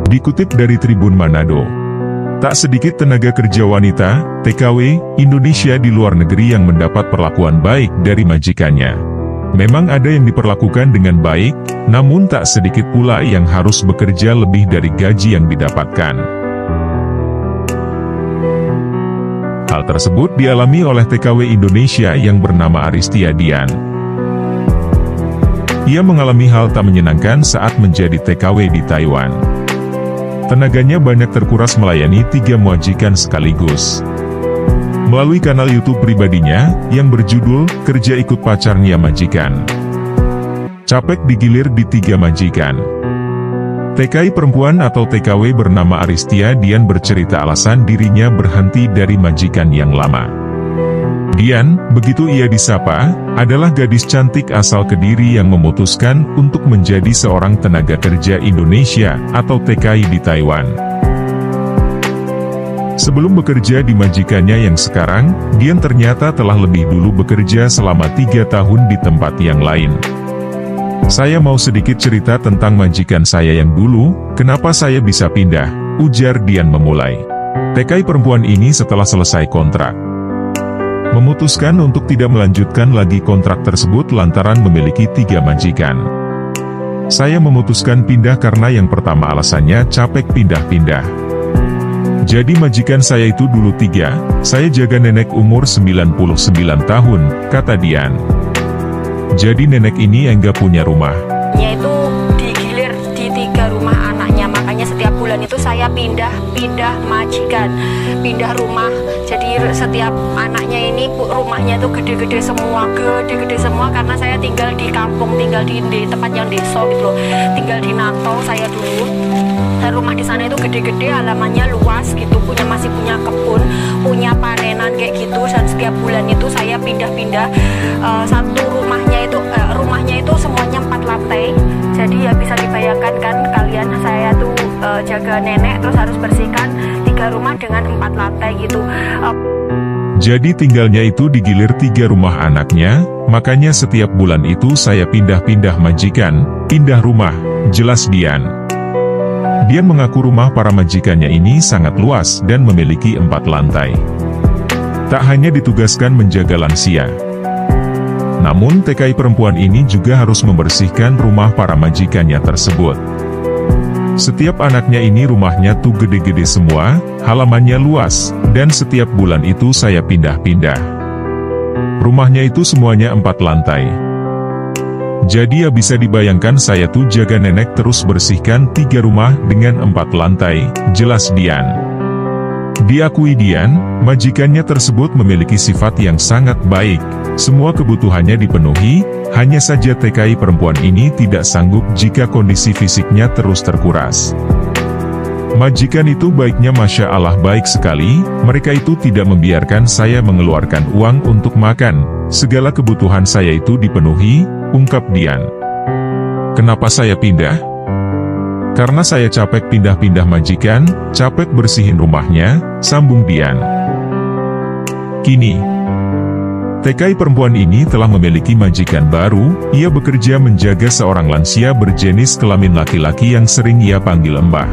Dikutip dari Tribun Manado, tak sedikit tenaga kerja wanita, TKW, Indonesia di luar negeri yang mendapat perlakuan baik dari majikannya. Memang ada yang diperlakukan dengan baik, namun tak sedikit pula yang harus bekerja lebih dari gaji yang didapatkan. Hal tersebut dialami oleh TKW Indonesia yang bernama Aristia Dian. Ia mengalami hal tak menyenangkan saat menjadi TKW di Taiwan. Tenaganya banyak terkuras melayani 3 majikan sekaligus. Melalui kanal YouTube pribadinya, yang berjudul, Kerja Ikut Pacarnya Majikan, Capek digilir di 3 majikan. TKI perempuan atau TKW bernama Aristia Dian bercerita alasan dirinya berhenti dari majikan yang lama. Dian, begitu ia disapa, adalah gadis cantik asal Kediri yang memutuskan untuk menjadi seorang tenaga kerja Indonesia atau TKI di Taiwan. Sebelum bekerja di majikannya yang sekarang, Dian ternyata telah lebih dulu bekerja selama 3 tahun di tempat yang lain. Saya mau sedikit cerita tentang majikan saya yang dulu, kenapa saya bisa pindah, ujar Dian memulai. TKI perempuan ini setelah selesai kontrak, memutuskan untuk tidak melanjutkan lagi kontrak tersebut lantaran memiliki 3 majikan. Saya memutuskan pindah karena yang pertama alasannya capek pindah-pindah. Jadi majikan saya itu dulu 3, saya jaga nenek umur 99 tahun, kata Dian. Jadi nenek ini enggak punya rumah. Itu digilir di 3 rumah anaknya, makanya setiap bulan itu saya pindah majikan, pindah rumah. Jadi setiap anaknya ini rumahnya itu gede-gede semua karena saya tinggal di kampung, tinggal di tempat yang desa gitu loh. Tinggal di Nato saya dulu. Dan rumah di sana itu gede-gede, halamannya luas gitu, masih punya kebun, punya panenan kayak gitu. Dan setiap bulan itu saya pindah-pindah. Satu rumahnya itu semuanya 4 lantai. Jadi ya bisa dibayangkan kan kalian, saya tuh jaga nenek terus harus bersihkan 3 rumah dengan 4 lantai gitu. Jadi tinggalnya itu digilir 3 rumah anaknya, makanya setiap bulan itu saya pindah-pindah majikan, pindah rumah, jelas Dian. Dian mengaku rumah para majikannya ini sangat luas dan memiliki 4 lantai. Tak hanya ditugaskan menjaga lansia, namun TKI perempuan ini juga harus membersihkan rumah para majikannya tersebut. Setiap anaknya ini rumahnya tuh gede-gede semua, halamannya luas, dan setiap bulan itu saya pindah-pindah. Rumahnya itu semuanya 4 lantai. Jadi ya bisa dibayangkan saya tuh jaga nenek terus bersihkan 3 rumah dengan 4 lantai, jelas Dian. Diakui Dian, majikannya tersebut memiliki sifat yang sangat baik, semua kebutuhannya dipenuhi, hanya saja TKI perempuan ini tidak sanggup jika kondisi fisiknya terus terkuras. Majikan itu baiknya Masya Allah baik sekali, mereka itu tidak membiarkan saya mengeluarkan uang untuk makan, segala kebutuhan saya itu dipenuhi, ungkap Dian. Kenapa saya pindah? Karena saya capek pindah-pindah majikan, capek bersihin rumahnya, sambung Dian. Kini, TKI perempuan ini telah memiliki majikan baru, ia bekerja menjaga seorang lansia berjenis kelamin laki-laki yang sering ia panggil Mbah.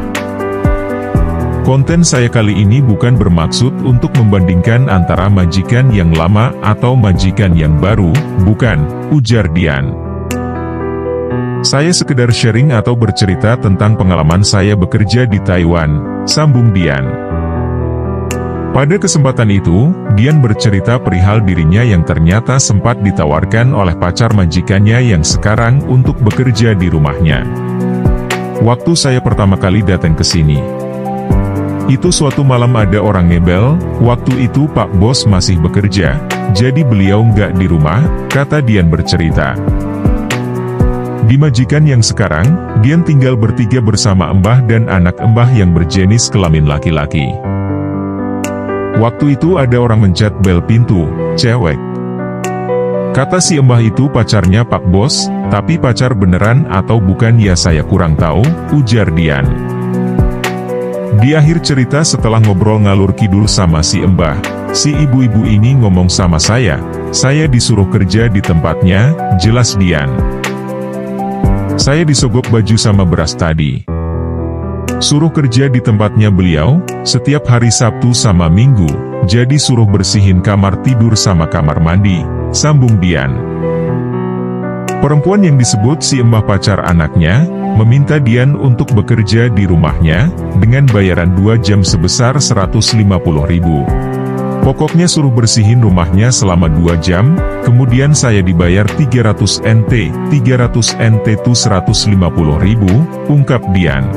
Konten saya kali ini bukan bermaksud untuk membandingkan antara majikan yang lama atau majikan yang baru, bukan, ujar Dian. Saya sekedar sharing atau bercerita tentang pengalaman saya bekerja di Taiwan, sambung Dian. Pada kesempatan itu, Dian bercerita perihal dirinya yang ternyata sempat ditawarkan oleh pacar majikannya yang sekarang untuk bekerja di rumahnya. Waktu saya pertama kali datang ke sini, itu suatu malam ada orang ngebel, waktu itu Pak Bos masih bekerja, jadi beliau nggak di rumah, kata Dian bercerita. Di majikan yang sekarang, Dian tinggal bertiga bersama Mbah dan anak Mbah yang berjenis kelamin laki-laki. Waktu itu ada orang mencet bel pintu, cewek. Kata si Mbah itu pacarnya Pak Bos, tapi pacar beneran atau bukan ya saya kurang tahu, ujar Dian. Di akhir cerita setelah ngobrol ngalur kidul sama si Mbah, si ibu-ibu ini ngomong sama saya disuruh kerja di tempatnya, jelas Dian. Saya disogok baju sama beras tadi. Suruh kerja di tempatnya beliau, setiap hari Sabtu sama Minggu, jadi suruh bersihin kamar tidur sama kamar mandi, sambung Dian. Perempuan yang disebut si Embah pacar anaknya, meminta Dian untuk bekerja di rumahnya, dengan bayaran 2 jam sebesar 150.000. Pokoknya suruh bersihin rumahnya selama 2 jam, kemudian saya dibayar 300 NT, 300 NT itu 150.000, ungkap Dian.